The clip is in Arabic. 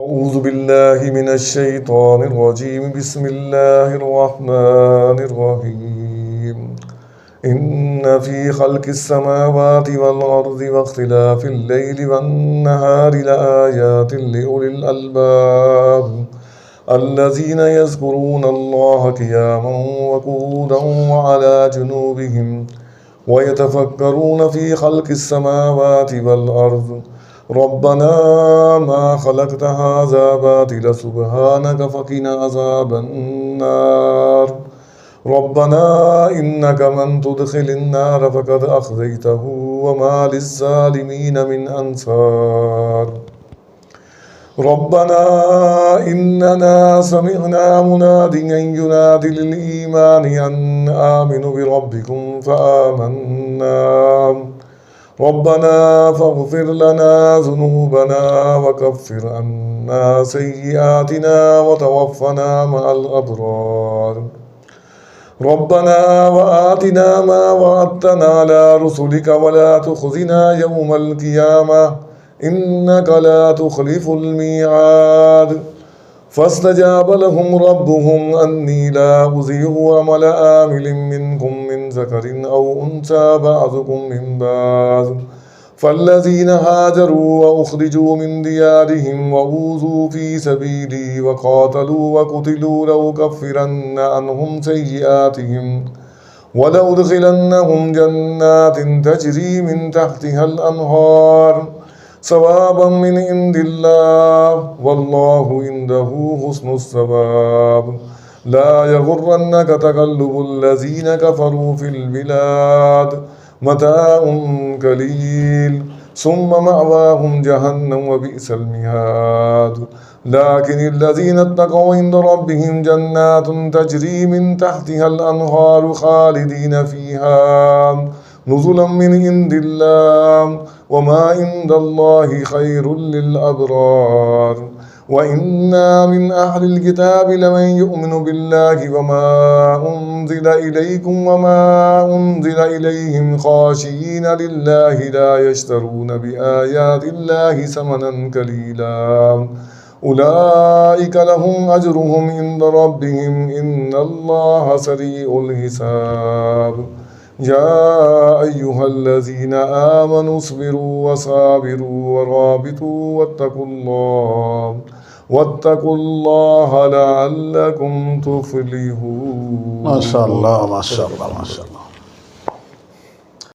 أعوذ بالله من الشيطان الرجيم. بسم الله الرحمن الرحيم. إن في خلق السماوات والأرض واختلاف الليل والنهار لآيات لأولي الألباب الذين يذكرون الله قياما وقعودا وعلى جنوبهم ويتفكرون في خلق السماوات والأرض ربنا ما خلقت هذا باطلا سبحانك فقنا عذاب النار. ربنا إنك من تدخل النار فقد أخزيته وما للظالمين من أنصار. ربنا إننا سمعنا مناديا ينادي للإيمان أن آمنوا بربكم فآمنا. ربنا فاغفر لنا ذنوبنا وكفر عنا سيئاتنا وتوفنا مع الأبرار. ربنا وآتنا ما وعدتنا على رسلك ولا تخزنا يوم القيامة إنك لا تخلف الميعاد. فاستجاب لهم ربهم أني لا أضيع عمل آمل منكم من ذكر أو أنثى بعضكم من بعض. فالذين هاجروا وأخرجوا من ديارهم وأوذوا في سبيلي وقاتلوا وقتلوا لأكفرن عنهم سيئاتهم ولأدخلنهم جنات تجري من تحتها الأنهار ثوابا من عند الله والله عنده حسن الثواب. لا يغرنك تقلب الذين كفروا في البلاد متاع قليل ثم مأواهم جهنم وبئس المهاد. لكن الذين اتقوا عند ربهم جنات تجري من تحتها الأنهار خالدين فيها نزلا من عند الله وما عند الله خير للأبرار. وإنا من أهل الكتاب لمن يؤمن بالله وما أنزل إليكم وما أنزل إليهم خاشعين لله لا يشترون بآيات الله ثمنا قليلا أولئك لهم أجرهم عند ربهم إن الله سريع الحساب. يا أيها الذين آمنوا اصبروا وصابروا ورابطوا واتقوا الله لعلكم تفلحون. ما شاء الله ما شاء الله ما شاء الله.